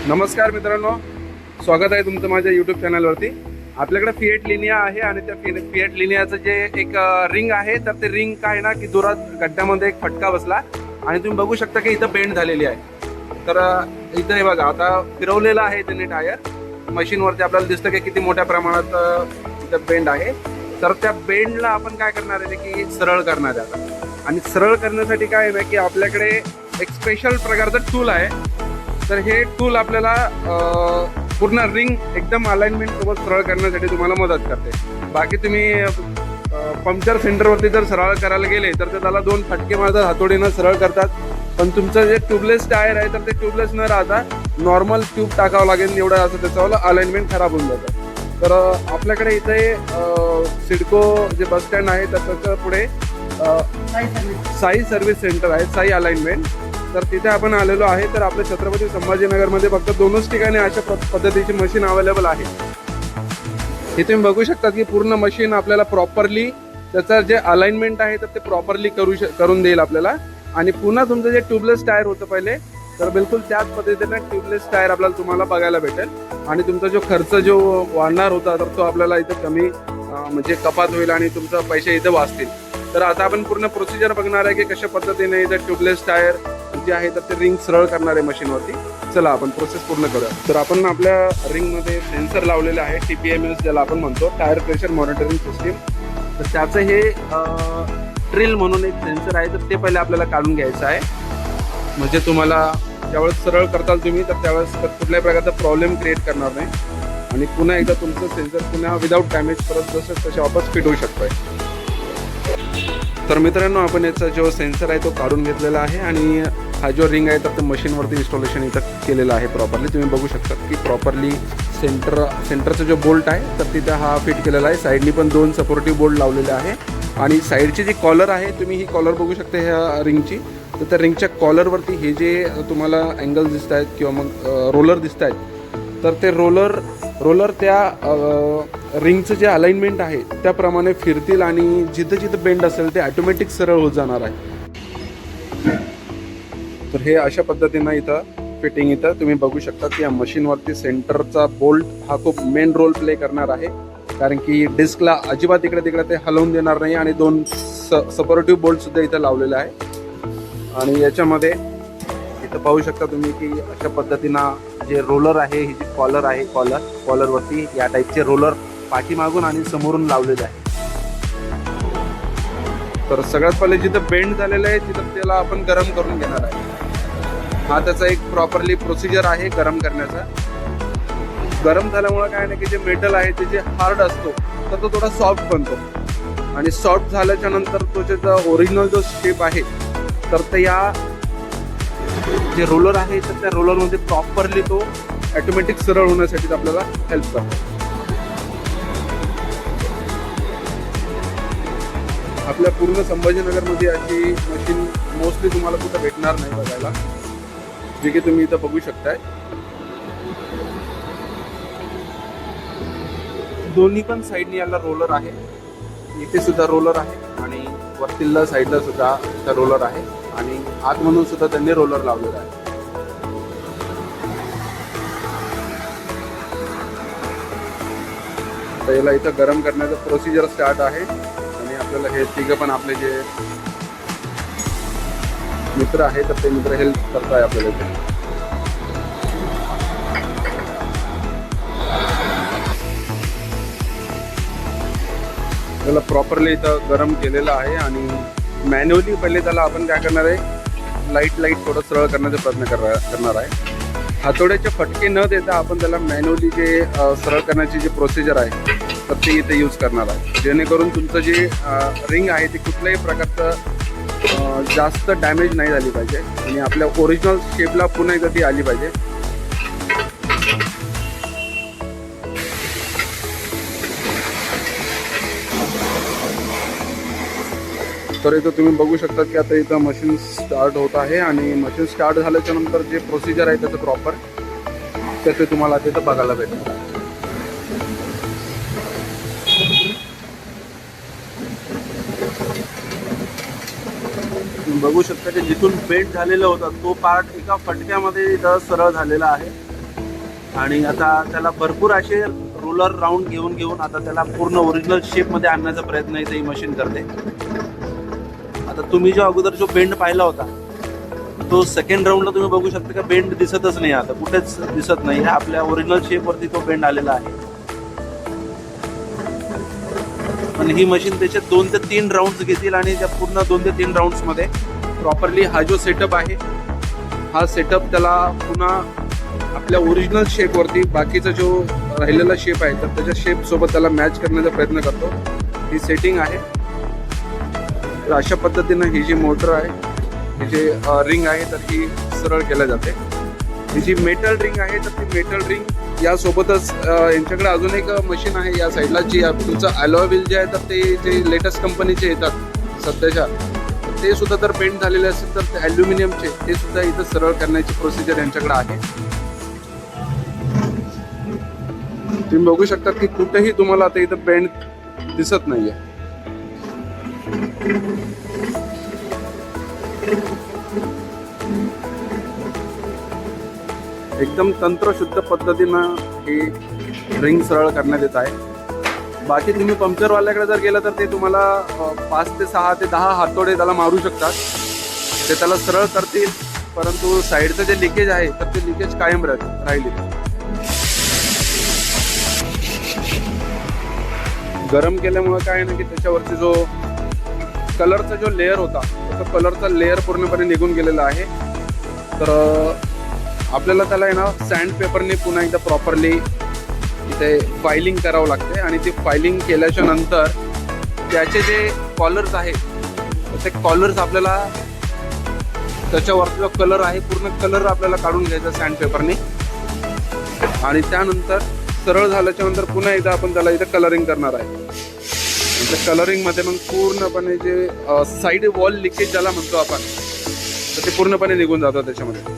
नमस्कार मित्रांनो, स्वागत आहे तुमचं माझ्या यूट्यूब चॅनलवरती। आपल्याकडे फिएट लिनिया आहे आणि त्या फिएट लिनियाचं जे एक रिंग आहे, तर ते रिंग काय ना की जोरात गड्ड्यामध्ये एक फटका बसला आणि तुम्ही बघू शकता की इथं बेंड झालेली आहे। तर इथं हे बघा, आता फिरवलेलं आहे त्यांनी टायर मशीनवरती, आपल्याला दिसतं की किती मोठ्या प्रमाणात इथं बेंड आहे। तर त्या बेंडला आपण काय करणार आहे की सरळ करणार आहे आता, आणि सरळ करण्यासाठी काय आहे की आपल्याकडे एक स्पेशल प्रकारचं टूल आहे। तर हे टूल आपल्याला पूर्ण रिंग एकदम अलाइनमेंट सोबत सरळ करण्यासाठी तुम्हाला मदत करते। बाकी तुम्ही पंक्चर सेंटरवरती जर सरळ करायला गेले तर ते त्याला दोन फटके मारतात, हातोडीनं सरळ करतात। पण तुमचं जे ट्यूबलेस टायर आहे तर ते ट्यूबलेस न राहता नॉर्मल ट्यूब टाकावं लागेल, एवढं असं त्याचं अलाइनमेंट खराब होऊन जातं। तर आपल्याकडे इथे सिडको जे बस स्टँड आहे तर त्याच्या पुढे साई सर्व्हिस सेंटर आहे, साई अलाइनमेंट। तर तिथे आपण आलेलो आहे। तर आपल्या छत्रपती संभाजीनगरमध्ये फक्त दोनच ठिकाणी अशा पद्धतीची मशीन अवेलेबल आहे। हे तुम्ही बघू शकता की पूर्ण मशीन आपल्याला प्रॉपरली त्याचं जे अलाइनमेंट आहे तर ते प्रॉपरली करून देईल आपल्याला। आणि पुन्हा तुमचं जे ट्यूबलेस टायर होतं पहिले, तर बिलकुल त्याच पद्धतीने ट्यूबलेस टायर आपल्याला तुम्हाला बघायला भेटेल। आणि तुमचा जो खर्च जो वाढणार होता तर तो आपल्याला इथं कमी म्हणजे कपात होईल आणि तुमचे पैसे इथं वाचतील। तर आता आपण पूर्ण प्रोसिजर बघणार आहे की कशा पद्धतीने इथं ट्यूबलेस टायर जे आहे तर ते रिंग सरळ करणार आहे मशीनवरती। चला आपण प्रोसेस पूर्ण करूया। तर आपण आपल्या रिंगमध्ये सेन्सर लावलेले आहे, TPMS ज्याला आपण म्हणतो, टायर प्रेशर मॉनिटरिंग सिस्टीम। तर त्याचं हे ड्रिल म्हणून एक सेन्सर आहे, तर ते पहिले आपल्याला काढून घ्यायचं आहे। म्हणजे तुम्हाला ज्यावेळेस सरळ करताल तुम्ही तर त्यावेळेस कुठल्याही प्रकारचा प्रॉब्लेम क्रिएट करणार नाही आणि पुन्हा एकदा तुमचं सेन्सर पुन्हा विदाऊट डॅमेज परत जसं तसे वापस फिट होऊ शकतोय। तर मित्रांनो, आपण याचा जो सेन्सर आहे तो काढून घेतलेला आहे आणि हा जो रिंग आहे तर ते मशीनवरती इन्स्टॉलेशन इथं केलेलं आहे प्रॉपरली। तुम्ही बघू शकता की प्रॉपरली सेंटरचा जो बोल्ट आहे तर तिथं हा फिट केलेला आहे। साईडनी पण दोन सपोर्टिव्ह बोल्ट लावलेले आहे आणि साईडची जी कॉलर आहे, तुम्ही ही कॉलर बघू शकता ह्या रिंगची। तर त्या रिंगच्या कॉलरवरती हे जे तुम्हाला अँगल दिसत आहेत किंवा मग रोलर दिसत आहेत, तर ते रोलर त्या रिंगचं जे अलाइनमेंट आहे त्याप्रमाणे फिरतील आणि जिथं जिथं बेंड असेल ते ऑटोमॅटिक सरळ होत जाणार आहे। तर हे अशा पद्धतीनं इथं फिटिंग इथं तुम्ही बघू शकता की या मशीनवरती सेंटरचा बोल्ट हा खूप मेन रोल प्ले करणार आहे, कारण की डिस्कला अजिबात इकडे तिकडे ते हलवून देणार नाही। आणि दोन सपोर्टिव्ह बोल्ट सुद्धा इथं लावलेले आहे। आणि याच्यामध्ये इथं पाहू शकता तुम्ही की अशा पद्धतीनं जे रोलर आहे, ही जी कॉलर आहे, कॉलरवरती या टाईपचे रोलर पाठीमागून आणि समोरून लावलेले आहे। तर सगळ्यात पहिले जिथं बेंड झालेलं आहे तिथं त्याला आपण गरम करून घेणार आहे। हा त्याचा एक प्रॉपरली प्रोसिजर आहे गरम करण्याचा। गरम झाल्यामुळे काय नाही की जे मेटल आहे ते जे हार्ड असतो तर तो थोडा सॉफ्ट बनतो आणि सॉफ्ट झाल्याच्या नंतर तो त्याचा ओरिजिनल जो शेप आहे तर ते या जे रोलर आहे तर त्या रोलरमध्ये प्रॉपरली तो ऑटोमॅटिक सरळ होण्यासाठी आपल्याला हेल्प करतो। आपल्या पूर्ण संभाजीनगरमध्ये अशी मशीन मोस्टली तुम्हाला कुठं भेटणार नाही बघायला, जे की तुम्ही इथं बघू शकताय। दोन्ही पण साईडनी याला रोलर आहे, इथे सुद्धा रोलर आहे आणि वरतीला साईडला सुद्धा रोलर आहे आणि आत म्हणून सुद्धा त्यांनी रोलर लावलेला आहे। तर याला इथं गरम करण्याचं प्रोसिजर स्टार्ट आहे आणि आपल्याला हे तिघं पण आपले जे मित्र आहे तर ते मित्र हेल्प करताय आपल्याला इथे। त्याला प्रॉपरली इथं गरम केलेलं आहे आणि मॅन्युअली पहिले त्याला आपण काय करणार आहे, लाईट थोडं सरळ करण्याचा प्रयत्न करणार आहे। हातोड्याचे फटके न देता आपण त्याला मॅन्युअली जे सरळ करण्याची जी प्रोसिजर आहे तर ते इथे यूज करणार आहे, जेणेकरून तुमचं जे रिंग आहे ती कुठल्याही प्रकारचं जास्त डॅमेज नाही झाली पाहिजे आणि आपल्या ओरिजिनल शेपला पुन्हा एकदा ती आली पाहिजे। तर इथं तुम्ही बघू शकता की आता इथं मशीन स्टार्ट होत आहे आणि मशीन स्टार्ट झाल्याच्या नंतर जे प्रोसिजर आहे त्याचं प्रॉपर ते तुम्हाला तिथं बघायला भेटणार आहे। बघू शकता की जिथून बेंड झालेला होता तो पार्ट एका फटक्यामध्ये इथं सरळ झालेला आहे आणि आता त्याला भरपूर असे रोलर राऊंड घेऊन आता त्याला पूर्ण ओरिजिनल शेपमध्ये आणण्याचा प्रयत्न इथे ही मशीन करते. आता तुम्ही जो अगोदर जो बेंड पाहिला होता तो सेकंड राऊंडला तुम्ही बघू शकता का बेंड दिसतच नाही, आता कुठेच दिसत नाही. आपल्या ओरिजिनल शेपवरती तो बेंड आलेला आहे. पण ही मशीन त्याच्यात 2 ते 3 राऊंड्स घेतील आणि त्या पूर्ण 2 ते 3 राऊंड्समध्ये प्रॉपरली हा जो सेटअप आहे हा सेटअप त्याला पुन्हा आपल्या ओरिजिनल शेपवरती बाकीचा जो राहिलेला शेप आहे तर त्याच्या शेपसोबत त्याला मॅच करण्याचा प्रयत्न करतो. ही सेटिंग आहे. तर अशा पद्धतीनं ही जी मोटर आहे, ही जे रिंग आहे तर ही सरळ केल्या जाते. ही जी मेटल रिंग आहे तर ती मेटल रिंग यासोबतच यांच्याकडे अजून एक मशीन आहे या साईडला जी तुमचं अलॉय व्हील जे आहे तर ते जे लेटेस्ट कंपनीचे येतात सध्याच्या ते सुद्धा तर पेंट झालेले असतील तर ते ॲल्युमिनियमचे ते सुद्धा इथं सरळ करण्याची प्रोसिजर यांच्याकडे आहे. तुम्ही बघू शकता की कुठेही तुम्हाला आता इथं पेंट दिसत नाहीये. एकदम तंत्रशुद्ध पद्धतीनं ही रिंग सरळ करण्यात येत आहे. बाकी तुम्ही पंक्चरवाल्याकडे जर गेलं तर ते तुम्हाला 5 ते 6 ते 10 हातोडे त्याला मारू शकतात, ते त्याला सरळ करतील. परंतु साईडचं जे लिकेज आहे तर ते लिकेज कायम राहिली. गरम केल्यामुळे काय ना की त्याच्यावरती जो कलरचा जो लेअर होता तो कलरचा लेअर पूर्णपणे निघून गेलेला आहे. तर आपल्याला त्याला आहे ना सँड पेपरने पुन्हा एकदा प्रॉपरली इथे फायलिंग करावं लागते आणि ती फायलिंग केल्याच्या नंतर त्याचे जे कॉलर्स आहेत ते कॉलर्स आपल्याला त्याच्यावरचा जो कलर आहे पूर्ण कलर आपल्याला काढून घ्यायचा सँड पेपरने आणि त्यानंतर सरळ झाल्याच्या नंतर पुन्हा एकदा आपण त्याला इथे कलरिंग करणार आहे. त्या कलरिंगमध्ये मग पूर्णपणे जे साईड वॉल लिकेज ज्याला म्हणतो आपण तर ते पूर्णपणे निघून जातं त्याच्यामध्ये.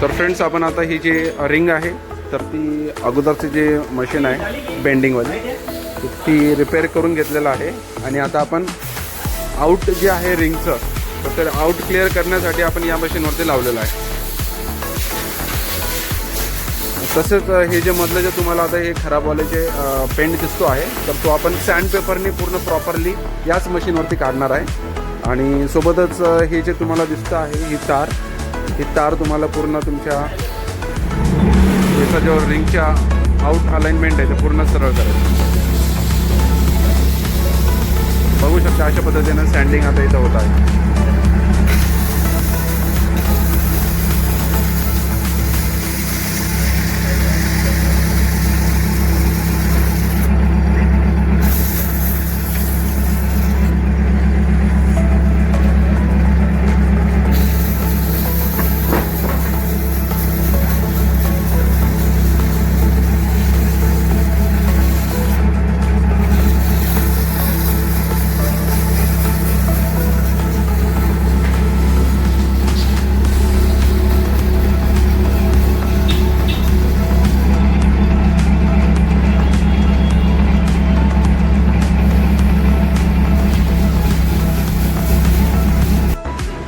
तर फ्रेंड्स आपण आता ही जी रिंग आहे तर ती अगोदरची जे मशीन आहे बेंडिंगवाली ती रिपेअर करून घेतलेलं आहे आणि आता आपण आउट जे आहे रिंगचं तर ते आउट क्लिअर करण्यासाठी आपण या मशीनवरती लावलेलं आहे. तसेच हे जे मधलं जे तुम्हाला आता हे खराबवाले जे पेंट दिसतो आहे तर तो आपण सँड पेपरने पूर्ण प्रॉपरली याच मशीनवरती काढणार आहे. आणि सोबतच हे जे तुम्हाला दिसतं आहे ही तार तुम्हाला पूर्ण तुमच्या याचा जो रिंगच्या आउट अलाइनमेंट आहे ते पूर्ण सरळ करायचं. बघू शकता अशा पद्धतीनं सँडिंग आता इथं होत आहे.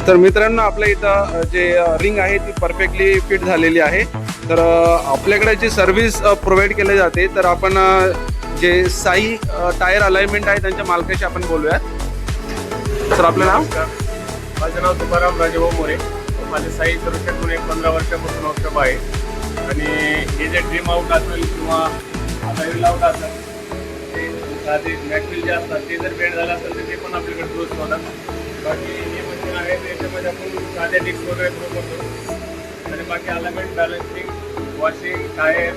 तर मित्रांनो आपल्या इथं जे रिंग आहे ती परफेक्टली फिट झालेली आहे. तर आपल्याकडे जी सर्व्हिस प्रोव्हाइड केली जाते तर आपण जे साई टायर अलाइनमेंट आहे त्यांच्या मालकाशी आपण बोलूयात. तर आपलं नाव? माझं नाव तुकाराम राजेभाऊ मोरे. माझे साई सर्व्हिसकडून एक 15 वर्षापासून वर्कशॉप आहे आणि हे जे ड्रीम आउट असेल किंवा आता आउट असेल ते साधे मॅटविल जे असतात ते जर बेंड झालं असेल तर ते पण आपल्याकडे क्लोज होतात. बाकी हे मशीन आहे त्याच्यामध्ये आपण साध्या डिस्क वगैरे थ्रो करतो आणि बाकी अलाइनमेंट बॅलन्सिंग वॉशिंग टायर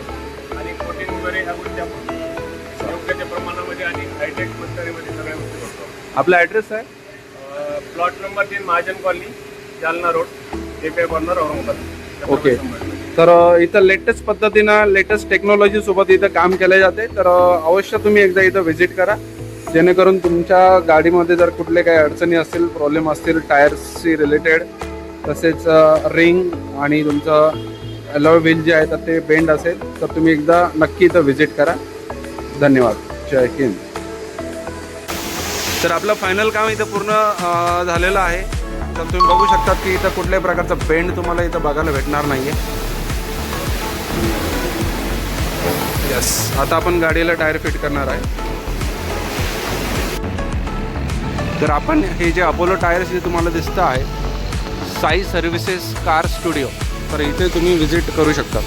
आणि कोटिंग वगैरे ह्या गोष्टी आपण योग्य प्रमाणामध्ये आणि हायटेक मशिनरीमध्ये सगळ्या गोष्टी करतो. आपला ॲड्रेस आहे plot number 3 Mahajan colony Jalna road API corner Aurangabad. Okay. तर इथं लेटेस्ट पद्धतीनं लेटेस्ट टेक्नॉलॉजी सोबत इथं काम केले जाते. तर अवश्य तुम्ही एकदा इथं व्हिजिट करा, जेणेकरून तुमच्या गाडीमध्ये जर कुठले काही अडचणी असतील, प्रॉब्लेम असतील टायर्सशी रिलेटेड, तसेच रिंग आणि तुमचं अलॉय व्हील जे आहे तर ते बेंड असेल तर तुम्ही एकदा नक्की इथं व्हिजिट करा. धन्यवाद. जय हिंद. तर आपलं फायनल काम इथं पूर्ण झालेलं आहे. तर तुम्ही बघू शकतात की इथं कुठल्याही प्रकारचा बेंड तुम्हाला इथं बघायला भेटणार नाही आहे. यस, आता आपण गाडीला टायर फिट करणार आहे. तर आपण हे जे अपोलो टायर्स जे तुम्हाला दिसतं आहे, साई सर्व्हिसेस कार स्टुडिओ, तर इथे तुम्ही व्हिजिट करू शकता.